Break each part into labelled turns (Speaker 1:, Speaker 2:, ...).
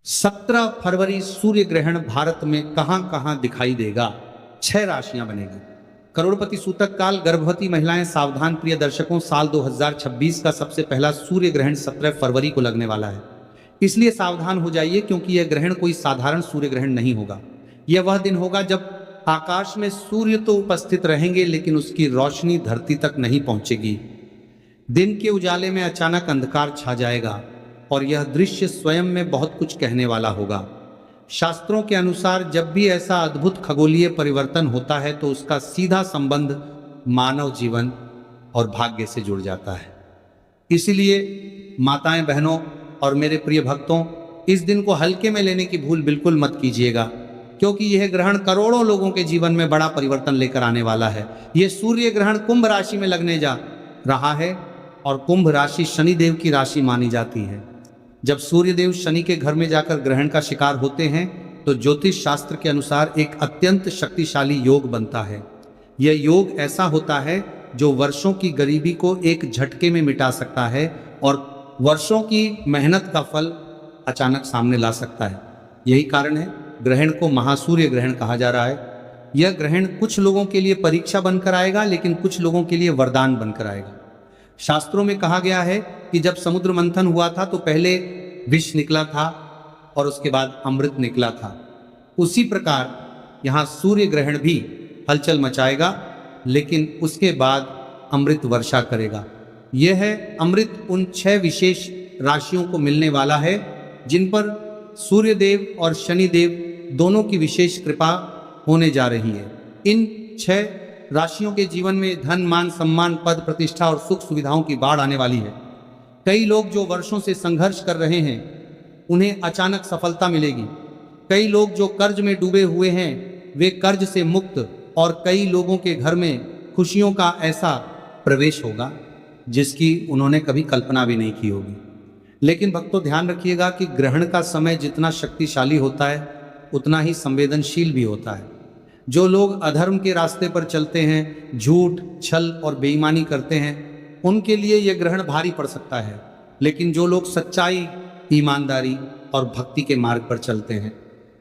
Speaker 1: 17 फरवरी सूर्य ग्रहण भारत में कहां कहां दिखाई देगा। 6 राशियां बनेगी। करोड़पति सूतक काल, गर्भवती महिलाएं सावधान। प्रिय दर्शकों, साल 2026 का सबसे पहला सूर्य ग्रहण 17 फरवरी को लगने वाला है, इसलिए सावधान हो जाइए, क्योंकि यह ग्रहण कोई साधारण सूर्य ग्रहण नहीं होगा। यह वह दिन होगा जब आकाश में सूर्य तो उपस्थित रहेंगे, लेकिन उसकी रोशनी धरती तक नहीं पहुंचेगी। दिन के उजाले में अचानक अंधकार छा जाएगा और यह दृश्य स्वयं में बहुत कुछ कहने वाला होगा। शास्त्रों के अनुसार जब भी ऐसा अद्भुत खगोलीय परिवर्तन होता है तो उसका सीधा संबंध मानव जीवन और भाग्य से जुड़ जाता है। इसलिए माताएं, बहनों और मेरे प्रिय भक्तों, इस दिन को हल्के में लेने की भूल बिल्कुल मत कीजिएगा, क्योंकि यह ग्रहण करोड़ों लोगों के जीवन में बड़ा परिवर्तन लेकर आने वाला है। यह सूर्य ग्रहण कुंभ राशि में लगने जा रहा है और कुंभ राशि शनिदेव की राशि मानी जाती है। जब सूर्यदेव शनि के घर में जाकर ग्रहण का शिकार होते हैं तो ज्योतिष शास्त्र के अनुसार एक अत्यंत शक्तिशाली योग बनता है। यह योग ऐसा होता है जो वर्षों की गरीबी को एक झटके में मिटा सकता है और वर्षों की मेहनत का फल अचानक सामने ला सकता है। यही कारण है ग्रहण को महासूर्य ग्रहण कहा जा रहा है। यह ग्रहण कुछ लोगों के लिए परीक्षा बनकर आएगा, लेकिन कुछ लोगों के लिए वरदान बनकर आएगा। शास्त्रों में कहा गया है कि जब समुद्र मंथन हुआ था तो पहले विष निकला था और उसके बाद अमृत निकला था। उसी प्रकार यहाँ सूर्य ग्रहण भी हलचल मचाएगा, लेकिन उसके बाद अमृत वर्षा करेगा। यह है अमृत उन 6 विशेष राशियों को मिलने वाला है जिन पर सूर्यदेव और शनिदेव दोनों की विशेष कृपा होने जा रही है। इन 6 राशियों के जीवन में धन, मान, सम्मान, पद, प्रतिष्ठा और सुख सुविधाओं की बाढ़ आने वाली है। कई लोग जो वर्षों से संघर्ष कर रहे हैं उन्हें अचानक सफलता मिलेगी। कई लोग जो कर्ज में डूबे हुए हैं वे कर्ज से मुक्त, और कई लोगों के घर में खुशियों का ऐसा प्रवेश होगा जिसकी उन्होंने कभी कल्पना भी नहीं की होगी। लेकिन भक्तों, ध्यान रखिएगा कि ग्रहण का समय जितना शक्तिशाली होता है उतना ही संवेदनशील भी होता है। जो लोग अधर्म के रास्ते पर चलते हैं, झूठ, छल और बेईमानी करते हैं, उनके लिए यह ग्रहण भारी पड़ सकता है। लेकिन जो लोग सच्चाई, ईमानदारी और भक्ति के मार्ग पर चलते हैं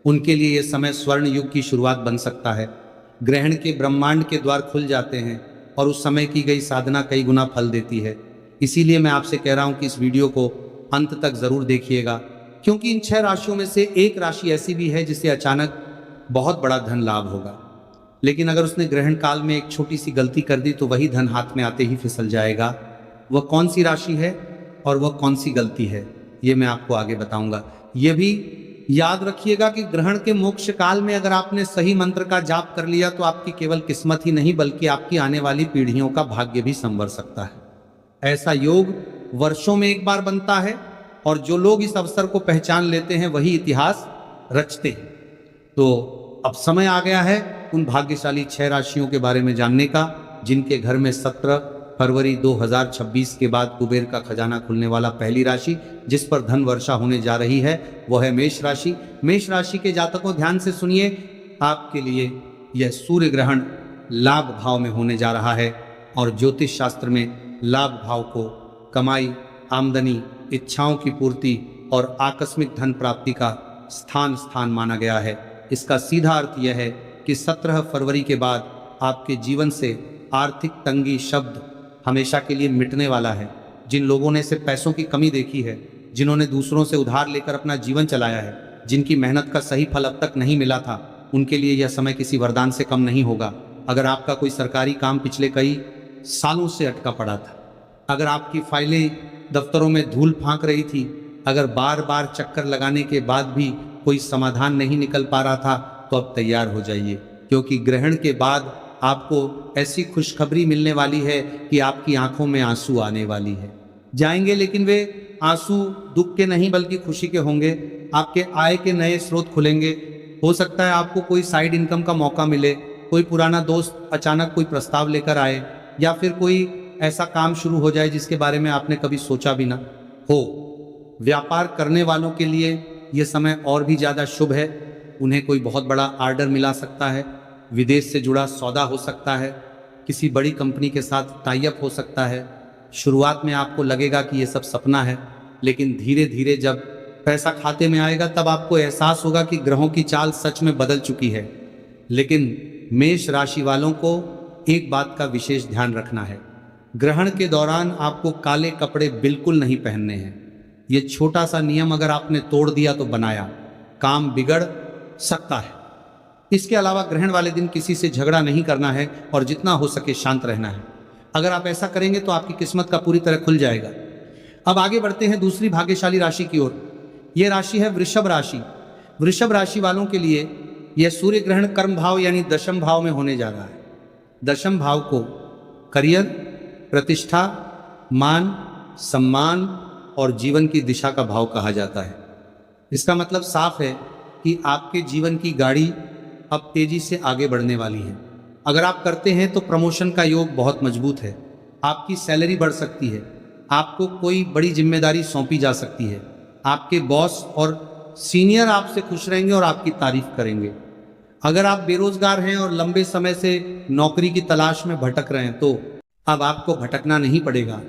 Speaker 1: उनके लिए यह समय स्वर्ण युग की शुरुआत बन सकता है। ग्रहण के ब्रह्मांड के द्वार खुल जाते हैं और उस समय की गई साधना कई गुना फल देती है। इसीलिए मैं आपसे कह रहा हूं कि इस वीडियो को अंत तक जरूर देखिएगा, क्योंकि इन 6 राशियों में से एक राशि ऐसी भी है जिसे अचानक बहुत बड़ा धन लाभ होगा। लेकिन अगर उसने ग्रहण काल में एक छोटी सी गलती कर दी तो वही धन हाथ में आते ही फिसल जाएगा। वह कौन सी राशि है और वह कौन सी गलती है, ये मैं आपको आगे बताऊंगा। यह भी याद रखिएगा कि ग्रहण के मोक्ष काल में अगर आपने सही मंत्र का जाप कर लिया तो आपकी केवल किस्मत ही नहीं बल्कि आपकी आने वाली पीढ़ियों का भाग्य भी संवर सकता है। ऐसा योग वर्षों में एक बार बनता है और जो लोग इस अवसर को पहचान लेते हैं वही इतिहास रचते हैं। तो अब समय आ गया है उन भाग्यशाली 6 राशियों के बारे में जानने का जिनके घर में 17 फरवरी 2026 के बाद कुबेर का खजाना खुलने वाला पहली राशि जिस पर धन वर्षा होने जा रही है वह है मेष राशि। मेष राशि के जातकों, ध्यान से सुनिए, आपके लिए यह सूर्य ग्रहण लाभ भाव में होने जा रहा है और ज्योतिष शास्त्र में लाभ भाव को कमाई, आमदनी, इच्छाओं की पूर्ति और आकस्मिक धन प्राप्ति का स्थान माना गया है। इसका सीधा अर्थ यह है कि 17 फरवरी के बाद आपके जीवन से आर्थिक तंगी शब्द हमेशा के लिए मिटने वाला है। जिन लोगों ने सिर्फ पैसों की कमी देखी है, जिन्होंने दूसरों से उधार लेकर अपना जीवन चलाया है, जिनकी मेहनत का सही फल अब तक नहीं मिला था, उनके लिए यह समय किसी वरदान से कम नहीं होगा। अगर आपका कोई सरकारी काम पिछले कई सालों से अटका पड़ा था, अगर आपकी फाइलें दफ्तरों में धूल फांक रही थी, अगर बार बार चक्कर लगाने के बाद भी कोई समाधान नहीं निकल पा रहा था, तो अब तैयार हो जाइए, क्योंकि ग्रहण के बाद आपको ऐसी खुशखबरी मिलने वाली है कि आपकी आंखों में आंसू आने वाली है जाएंगे, लेकिन वे आंसू दुख के नहीं बल्कि खुशी के होंगे। आपके आय के नए स्रोत खुलेंगे। हो सकता है आपको कोई साइड इनकम का मौका मिले, कोई पुराना दोस्त अचानक कोई प्रस्ताव लेकर आए, या फिर कोई ऐसा काम शुरू हो जाए जिसके बारे में आपने कभी सोचा भी ना हो। व्यापार करने वालों के लिए यह समय और भी ज़्यादा शुभ है। उन्हें कोई बहुत बड़ा ऑर्डर मिला सकता है, विदेश से जुड़ा सौदा हो सकता है, किसी बड़ी कंपनी के साथ टाई अप हो सकता है। शुरुआत में आपको लगेगा कि ये सब सपना है, लेकिन धीरे धीरे जब पैसा खाते में आएगा तब आपको एहसास होगा कि ग्रहों की चाल सच में बदल चुकी है। लेकिन मेष राशि वालों को एक बात का विशेष ध्यान रखना है, ग्रहण के दौरान आपको काले कपड़े बिल्कुल नहीं पहनने हैं। ये छोटा सा नियम अगर आपने तोड़ दिया तो बनाया, काम बिगड़ सकता है। इसके अलावा ग्रहण वाले दिन किसी से झगड़ा नहीं करना है और जितना हो सके शांत रहना है। अगर आप ऐसा करेंगे तो आपकी किस्मत का पूरी तरह खुल जाएगा। अब आगे बढ़ते हैं दूसरी भाग्यशाली राशि की ओर। यह राशि है वृषभ राशि। वृषभ राशि वालों के लिए यह सूर्य ग्रहण कर्म भाव यानी दशम भाव में होने जा रहा है। दशम भाव को करियर, प्रतिष्ठा, मान, सम्मान और जीवन की दिशा का भाव कहा जाता है। इसका मतलब साफ है कि आपके जीवन की गाड़ी अब तेजी से आगे बढ़ने वाली है। अगर आप करते हैं तो प्रमोशन का योग बहुत मजबूत है। आपकी सैलरी बढ़ सकती है, आपको कोई बड़ी जिम्मेदारी सौंपी जा सकती है। आपके बॉस और सीनियर आपसे खुश रहेंगे और आपकी तारीफ करेंगे। अगर आप बेरोजगार हैं और लंबे समय से नौकरी की तलाश में भटक रहे हैं तो अब आपको भटकना नहीं पड़ेगा।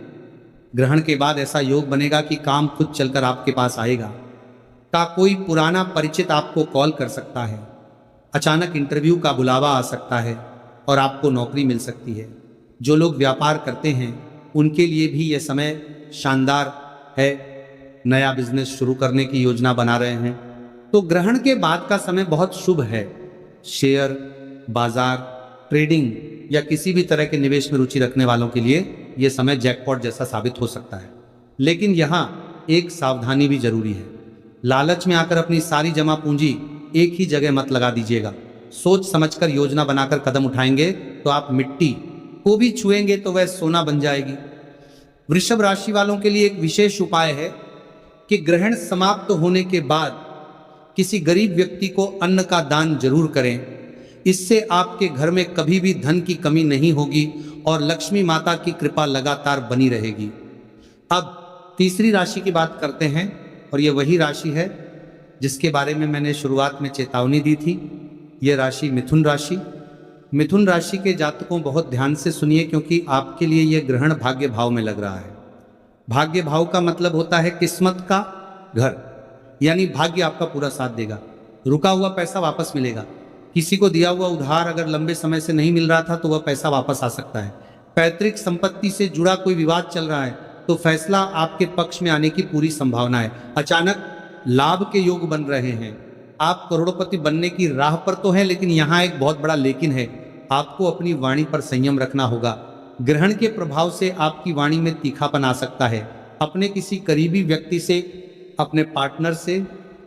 Speaker 1: ग्रहण के बाद ऐसा योग बनेगा कि काम खुद चलकर आपके पास आएगा। का कोई पुराना परिचित आपको कॉल कर सकता है, अचानक इंटरव्यू का बुलावा आ सकता है और आपको नौकरी मिल सकती है। जो लोग व्यापार करते हैं उनके लिए भी यह समय शानदार है। नया बिजनेस शुरू करने की योजना बना रहे हैं तो ग्रहण के बाद का समय बहुत शुभ है। शेयर बाजार, ट्रेडिंग या किसी भी तरह के निवेश में रुचि रखने वालों के लिए यह समय जैकपॉट जैसा साबित हो सकता है। लेकिन यहाँ एक सावधानी भी जरूरी है। लालच में आकर अपनी सारी जमा पूंजी एक ही जगह मत लगा दीजिएगा। सोच समझकर योजना बनाकर कदम उठाएंगे तो आप मिट्टी को भी छुएंगे तो वह सोना बन जाएगी। वृषभ राशि वालों के लिए एक विशेष उपाय है कि ग्रहण समाप्त होने के बाद किसी गरीब व्यक्ति को अन्न का दान जरूर करें। इससे आपके घर में कभी भी धन की कमी नहीं होगी और लक्ष्मी माता की कृपा लगातार बनी रहेगी। अब तीसरी राशि की बात करते हैं और यह वही राशि है जिसके बारे में मैंने शुरुआत में चेतावनी दी थी। यह राशि मिथुन राशि। मिथुन राशि के जातकों बहुत ध्यान से सुनिए क्योंकि आपके लिए यह ग्रहण भाग्य भाव में लग रहा है। भाग्य भाव का मतलब होता है किस्मत का घर, यानी भाग्य आपका पूरा साथ देगा। रुका हुआ पैसा वापस मिलेगा। किसी को दिया हुआ उधार अगर लंबे समय से नहीं मिल रहा था तो वह पैसा वापस आ सकता है। पैतृक संपत्ति से जुड़ा कोई विवाद चल रहा है तो फैसला आपके पक्ष में आने की पूरी संभावना है। अचानक लाभ के योग बन रहे हैं। आप करोड़पति बनने की राह पर तो हैं, लेकिन यहाँ एक बहुत बड़ा लेकिन है। आपको अपनी वाणी पर संयम रखना होगा। ग्रहण के प्रभाव से आपकी वाणी में तीखापन आ सकता है। अपने किसी करीबी व्यक्ति से, अपने पार्टनर से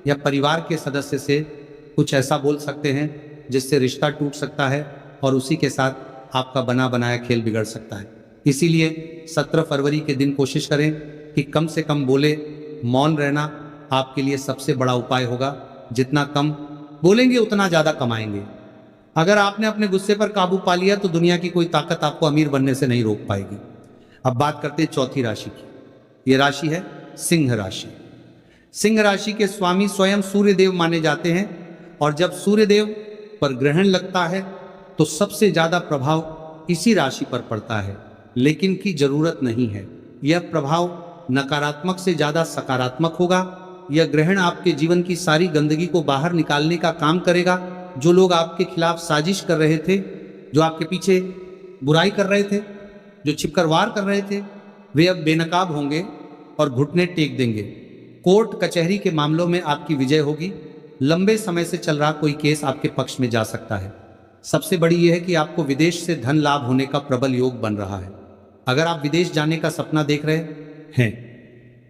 Speaker 1: या परिवार के सदस्य से कुछ ऐसा बोल सकते हैं जिससे रिश्ता टूट सकता है और उसी के साथ आपका बना बनाया खेल बिगड़ सकता है। इसीलिए 17 फरवरी के दिन कोशिश करें कि कम से कम बोले। मौन रहना आपके लिए सबसे बड़ा उपाय होगा। जितना कम बोलेंगे उतना ज़्यादा कमाएंगे। अगर आपने अपने गुस्से पर काबू पा लिया तो दुनिया की कोई ताकत आपको अमीर बनने से नहीं रोक पाएगी। अब बात करते हैं चौथी राशि की। यह राशि है सिंह राशि। सिंह राशि के स्वामी स्वयं सूर्य देव माने जाते हैं और जब सूर्य देव पर ग्रहण लगता है तो सबसे ज्यादा प्रभाव इसी राशि पर पड़ता है। लेकिन की जरूरत नहीं है। यह प्रभाव नकारात्मक से ज्यादा सकारात्मक होगा। यह ग्रहण आपके जीवन की सारी गंदगी को बाहर निकालने का काम करेगा। जो लोग आपके खिलाफ साजिश कर रहे थे, जो आपके पीछे बुराई कर रहे थे, जो छिपकर वार कर रहे थे, वे अब बेनकाब होंगे और घुटने टेक देंगे। कोर्ट कचहरी के मामलों में आपकी विजय होगी। लंबे समय से चल रहा कोई केस आपके पक्ष में जा सकता है। सबसे बड़ी यह है कि आपको विदेश से धन लाभ होने का प्रबल योग बन रहा है। अगर आप विदेश जाने का सपना देख रहे हैं,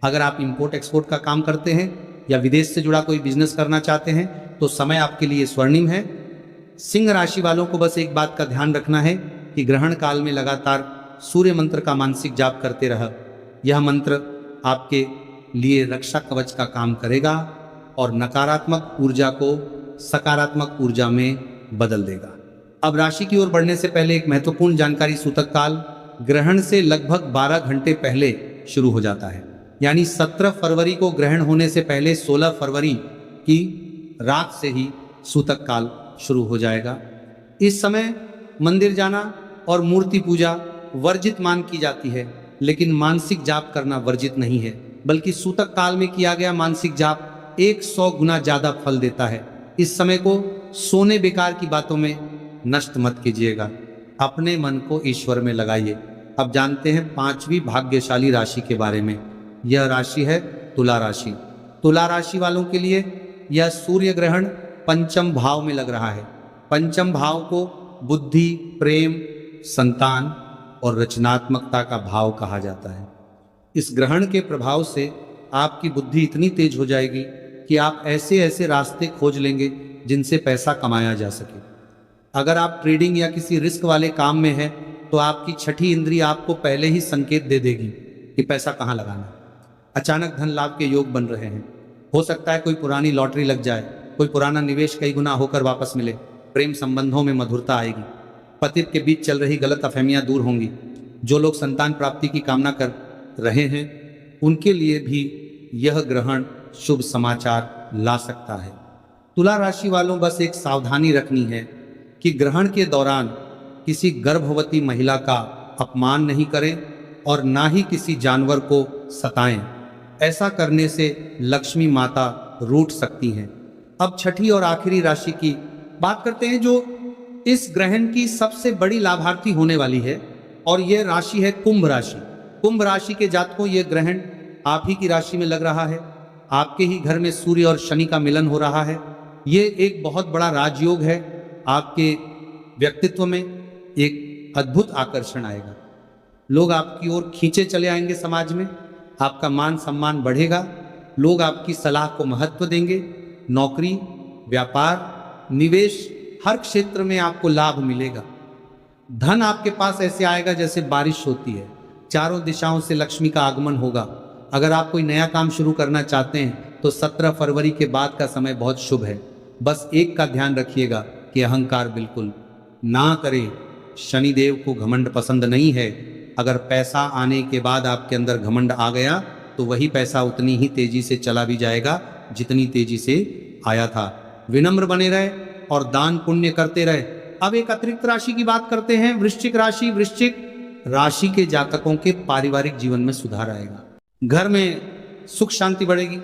Speaker 1: अगर आप इंपोर्ट एक्सपोर्ट का काम करते हैं या विदेश से जुड़ा कोई बिजनेस करना चाहते हैं तो समय आपके लिए स्वर्णिम है। सिंह राशि वालों को बस एक बात का ध्यान रखना है कि ग्रहण काल में लगातार सूर्य मंत्र का मानसिक जाप करते रह। यह मंत्र आपके लिए रक्षा कवच का काम करेगा और नकारात्मक ऊर्जा को सकारात्मक ऊर्जा में बदल देगा। अब राशि की ओर बढ़ने से पहले एक महत्वपूर्ण जानकारी। सूतक काल ग्रहण से लगभग 12 घंटे पहले शुरू हो जाता है, यानी 17 फरवरी को ग्रहण होने से पहले 16 फरवरी की रात से ही सूतक काल शुरू हो जाएगा। इस समय मंदिर जाना और मूर्ति पूजा वर्जित मान की जाती है, लेकिन मानसिक जाप करना वर्जित नहीं है, बल्कि सूतक काल में किया गया मानसिक जाप 100 गुना ज्यादा फल देता है। इस समय को सोने बेकार की बातों में नष्ट मत कीजिएगा, अपने मन को ईश्वर में लगाइए। अब जानते हैं 5वीं भाग्यशाली राशि के बारे में। यह राशि है तुला राशि। तुला राशि वालों के लिए यह सूर्य ग्रहण पंचम भाव में लग रहा है। पंचम भाव को बुद्धि, प्रेम, संतान और रचनात्मकता का भाव कहा जाता है। इस ग्रहण के प्रभाव से आपकी बुद्धि इतनी तेज हो जाएगी कि आप ऐसे ऐसे रास्ते खोज लेंगे जिनसे पैसा कमाया जा सके। अगर आप ट्रेडिंग या किसी रिस्क वाले काम में हैं तो आपकी छठी इंद्रिय आपको पहले ही संकेत दे देगी कि पैसा कहाँ लगाना। अचानक धन लाभ के योग बन रहे हैं। हो सकता है कोई पुरानी लॉटरी लग जाए, कोई पुराना निवेश कई गुना होकर वापस मिले। प्रेम संबंधों में मधुरता आएगी। पति के बीच चल रही गलत अफहमियां दूर होंगी। जो लोग संतान प्राप्ति की कामना कर रहे हैं उनके लिए भी यह ग्रहण शुभ समाचार ला सकता है। तुला राशि वालों बस एक सावधानी रखनी है कि ग्रहण के दौरान किसी गर्भवती महिला का अपमान नहीं करें और ना ही किसी जानवर को सताएं। ऐसा करने से लक्ष्मी माता रूठ सकती हैं। अब छठी और आखिरी राशि की बात करते हैं जो इस ग्रहण की सबसे बड़ी लाभार्थी होने वाली है, और यह राशि है कुंभ राशि। कुंभ राशि के जातकों ये ग्रहण आप ही की राशि में लग रहा है। आपके ही घर में सूर्य और शनि का मिलन हो रहा है। ये एक बहुत बड़ा राजयोग है। आपके व्यक्तित्व में एक अद्भुत आकर्षण आएगा। लोग आपकी ओर खींचे चले आएंगे। समाज में आपका मान सम्मान बढ़ेगा। लोग आपकी सलाह को महत्व देंगे। नौकरी, व्यापार, निवेश, हर क्षेत्र में आपको लाभ मिलेगा। धन आपके पास ऐसे आएगा जैसे बारिश होती है। चारों दिशाओं से लक्ष्मी का आगमन होगा। अगर आप कोई नया काम शुरू करना चाहते हैं तो 17 फरवरी के बाद का समय बहुत शुभ है। बस एक का ध्यान रखिएगा कि अहंकार बिल्कुल ना करें। शनिदेव को घमंड पसंद नहीं है। अगर पैसा आने के बाद आपके अंदर घमंड आ गया तो वही पैसा उतनी ही तेजी से चला भी जाएगा जितनी तेजी से आया था। विनम्र बने रहे और दान पुण्य करते रहे। अब एक अतिरिक्त राशि की बात करते हैं, वृश्चिक राशि। वृश्चिक राशि के जातकों के पारिवारिक जीवन में सुधार आएगा। घर में सुख शांति बढ़ेगी।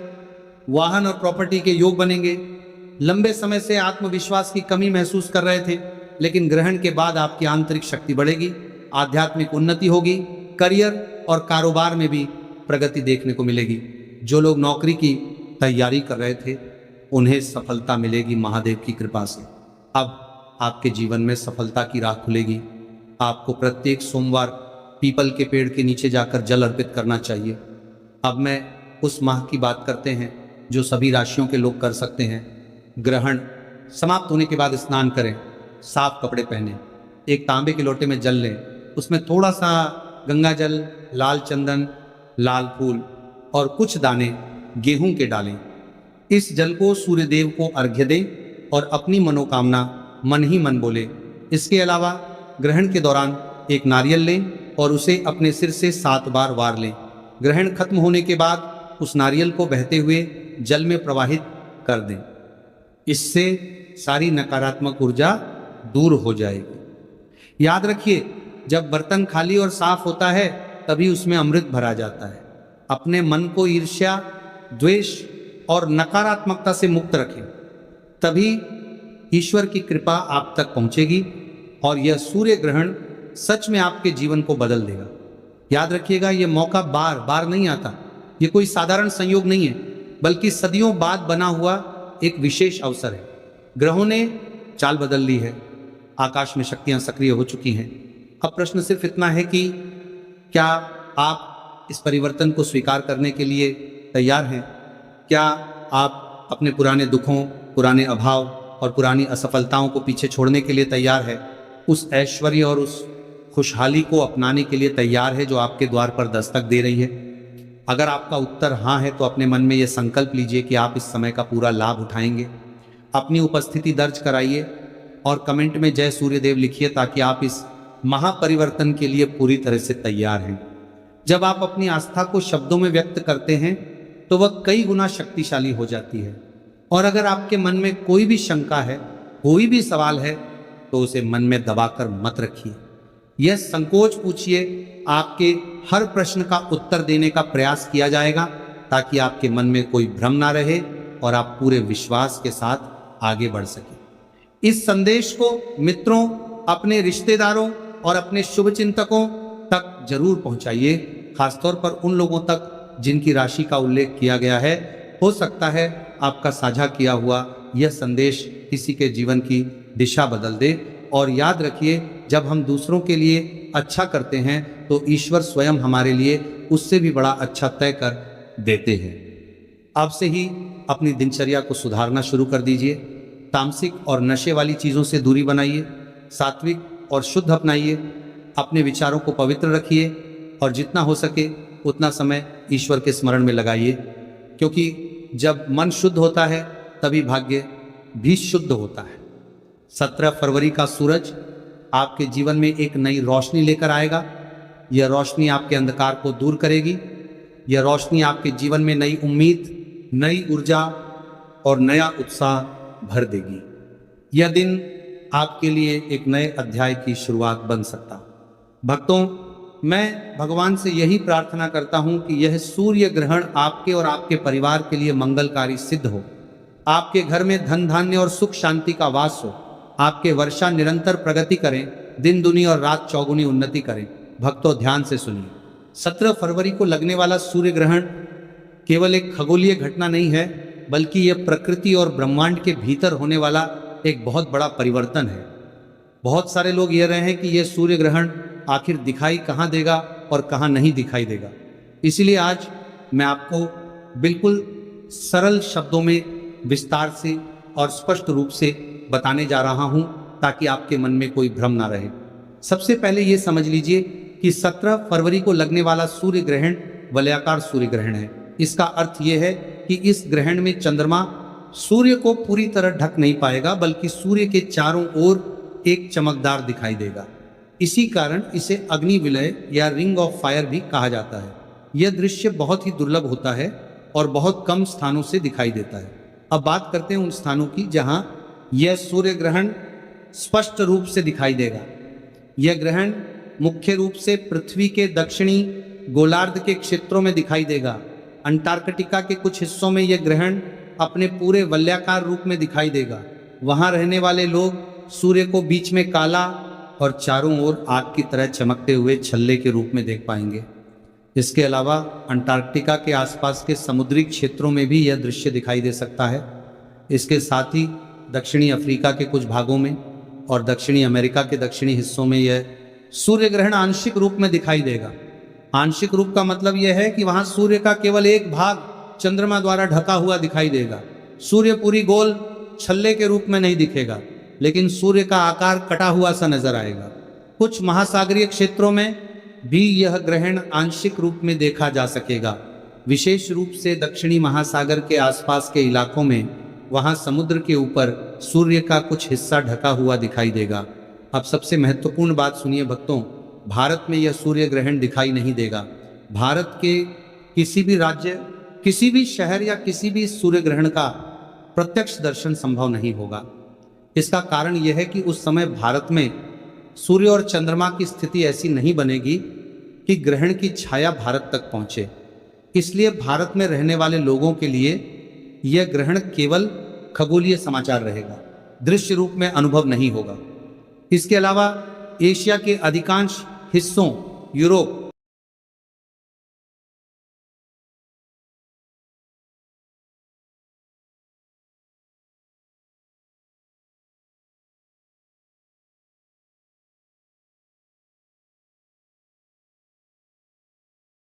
Speaker 1: वाहन और प्रॉपर्टी के योग बनेंगे। लंबे समय से आत्मविश्वास की कमी महसूस कर रहे थे, लेकिन ग्रहण के बाद आपकी आंतरिक शक्ति बढ़ेगी। आध्यात्मिक उन्नति होगी। करियर और कारोबार में भी प्रगति देखने को मिलेगी। जो लोग नौकरी की तैयारी कर रहे थे उन्हें सफलता मिलेगी महादेव की कृपा से। अब आपके जीवन में सफलता की राह खुलेगी। आपको प्रत्येक सोमवार पीपल के पेड़ के नीचे जाकर जल अर्पित करना चाहिए। अब मैं उस माह की बात करते हैं जो सभी राशियों के लोग कर सकते हैं। ग्रहण समाप्त होने के बाद स्नान करें, साफ कपड़े पहने, एक तांबे के लोटे में जल लें, उसमें थोड़ा सा गंगा जल, लाल चंदन, लाल फूल और कुछ दाने गेहूं के डालें। इस जल को सूर्यदेव को अर्घ्य दें और अपनी मनोकामना मन ही मन बोले। इसके अलावा ग्रहण के दौरान एक नारियल लें और उसे अपने सिर से 7 बार वार लें। ग्रहण खत्म होने के बाद उस नारियल को बहते हुए जल में प्रवाहित कर दें। इससे सारी नकारात्मक ऊर्जा दूर हो जाएगी। याद रखिए, जब बर्तन खाली और साफ होता है तभी उसमें अमृत भरा जाता है। अपने मन को ईर्ष्या, द्वेष और नकारात्मकता से मुक्त रखें, तभी ईश्वर की कृपा आप तक पहुंचेगी और यह सूर्य ग्रहण सच में आपके जीवन को बदल देगा। याद रखिएगा, यह मौका बार बार नहीं आता। यह कोई साधारण संयोग नहीं है, बल्कि सदियों बाद बना हुआ एक विशेष अवसर है। ग्रहों ने चाल बदल ली है। आकाश में शक्तियां सक्रिय हो चुकी हैं। अब प्रश्न सिर्फ इतना है कि क्या आप इस परिवर्तन को स्वीकार करने के लिए तैयार हैं? क्या आप अपने पुराने दुखों, पुराने अभाव और पुरानी असफलताओं को पीछे छोड़ने के लिए तैयार है? उस ऐश्वर्य और उस खुशहाली को अपनाने के लिए तैयार है जो आपके द्वार पर दस्तक दे रही है? अगर आपका उत्तर हाँ है तो अपने मन में यह संकल्प लीजिए कि आप इस समय का पूरा लाभ उठाएंगे। अपनी उपस्थिति दर्ज कराइए और कमेंट में जय सूर्यदेव लिखिए ताकि आप इस महापरिवर्तन के लिए पूरी तरह से तैयार हैं। जब आप अपनी आस्था को शब्दों में व्यक्त करते हैं तो वह कई गुना शक्तिशाली हो जाती है। और अगर आपके मन में कोई भी शंका है, कोई भी सवाल है, तो उसे मन में दबाकर मत रखिए। यह संकोच पूछिए। आपके हर प्रश्न का उत्तर देने का प्रयास किया जाएगा ताकि आपके मन में कोई भ्रम ना रहे और आप पूरे विश्वास के साथ आगे बढ़ सकें। इस संदेश को मित्रों, अपने रिश्तेदारों और अपने शुभचिंतकों तक जरूर पहुंचाइए, खासतौर पर उन लोगों तक जिनकी राशि का उल्लेख किया गया है। हो सकता है आपका साझा किया हुआ यह संदेश किसी के जीवन की दिशा बदल दे। और याद रखिए, जब हम दूसरों के लिए अच्छा करते हैं तो ईश्वर स्वयं हमारे लिए उससे भी बड़ा अच्छा तय कर देते हैं। अब से ही अपनी दिनचर्या को सुधारना शुरू कर दीजिए। तामसिक और नशे वाली चीज़ों से दूरी बनाइए, सात्विक और शुद्ध अपनाइए, अपने विचारों को पवित्र रखिए और जितना हो सके उतना समय ईश्वर के स्मरण में लगाइए, क्योंकि जब मन शुद्ध होता है तभी भाग्य भी शुद्ध होता है। 17 फरवरी का सूरज आपके जीवन में एक नई रोशनी लेकर आएगा। यह रोशनी आपके अंधकार को दूर करेगी। यह रोशनी आपके जीवन में नई उम्मीद, नई ऊर्जा और नया उत्साह भर देगी। यह दिन आपके लिए एक नए अध्याय की शुरुआत बन सकता। भक्तों, मैं भगवान से यही प्रार्थना करता हूं कि यह सूर्य ग्रहण आपके और आपके परिवार के लिए मंगलकारी सिद्ध हो। आपके घर में धन धान्य और सुख शांति का वास हो। आपके वर्षा निरंतर प्रगति करें, दिन दुनी और रात चौगुनी उन्नति करें। भक्तों, ध्यान से सुनिए, 17 फरवरी को लगने वाला सूर्य ग्रहण केवल एक खगोलीय घटना नहीं है, बल्कि यह प्रकृति और ब्रह्मांड के भीतर होने वाला एक बहुत बड़ा परिवर्तन है। बहुत सारे लोग ये रहे हैं कि यह सूर्य ग्रहण आखिर दिखाई कहाँ देगा और कहाँ नहीं दिखाई देगा। इसीलिए आज मैं आपको बिल्कुल सरल शब्दों में विस्तार से और स्पष्ट रूप से बताने जा रहा हूं, ताकि आपके मन में कोई भ्रम ना रहे। सबसे पहले ये समझ लीजिए कि 17 फरवरी को लगने वाला सूर्य ग्रहण वलयाकार सूर्य ग्रहण है। इसका अर्थ यह है कि इस ग्रहण में चंद्रमा सूर्य को पूरी तरह ढक नहीं पाएगा, बल्कि सूर्य के चारों ओर एक चमकदार दिखाई देगा। इसी कारण इसे अग्नि विलय या रिंग ऑफ फायर भी कहा जाता है। यह दृश्य बहुत ही दुर्लभ होता है और बहुत कम स्थानों से दिखाई देता है। अब बात करते हैं उन स्थानों की जहां यह सूर्य ग्रहण स्पष्ट रूप से दिखाई देगा। यह ग्रहण मुख्य रूप से पृथ्वी के दक्षिणी गोलार्ध के क्षेत्रों में दिखाई देगा। अंटार्कटिका के कुछ हिस्सों में यह ग्रहण अपने पूरे वलयाकार रूप में दिखाई देगा। वहां रहने वाले लोग सूर्य को बीच में काला और चारों ओर आग की तरह चमकते हुए छल्ले के रूप में देख पाएंगे। इसके अलावा अंटार्कटिका के आसपास के समुद्री क्षेत्रों में भी यह दृश्य दिखाई दे सकता है। इसके साथ ही दक्षिणी अफ्रीका के कुछ भागों में और दक्षिणी अमेरिका के दक्षिणी हिस्सों में यह सूर्य ग्रहण आंशिक रूप में दिखाई देगा। आंशिक रूप का मतलब यह है कि वहां सूर्य का केवल एक भाग चंद्रमा द्वारा ढका हुआ दिखाई देगा। सूर्य पूरी गोल छल्ले के रूप में नहीं दिखेगा, लेकिन सूर्य का आकार कटा हुआ सा नजर आएगा। कुछ महासागरीय क्षेत्रों में भी यह ग्रहण आंशिक रूप में देखा जा सकेगा। विशेष रूप से दक्षिणी महासागर के आसपास के इलाकों में, वहां समुद्र के ऊपर सूर्य का कुछ हिस्सा ढका हुआ दिखाई देगा। अब सबसे महत्वपूर्ण बात सुनिए भक्तों, भारत में यह सूर्य ग्रहण दिखाई नहीं देगा। भारत के किसी भी राज्य, किसी भी शहर या किसी भी सूर्य ग्रहण का प्रत्यक्ष दर्शन संभव नहीं होगा। इसका कारण यह है कि उस समय भारत में सूर्य और चंद्रमा की स्थिति ऐसी नहीं बनेगी कि ग्रहण की छाया भारत तक पहुंचे। इसलिए भारत में रहने वाले लोगों के लिए यह ग्रहण केवल खगोलीय समाचार रहेगा, दृश्य रूप में अनुभव नहीं होगा। इसके अलावा एशिया के अधिकांश हिस्सों, यूरोप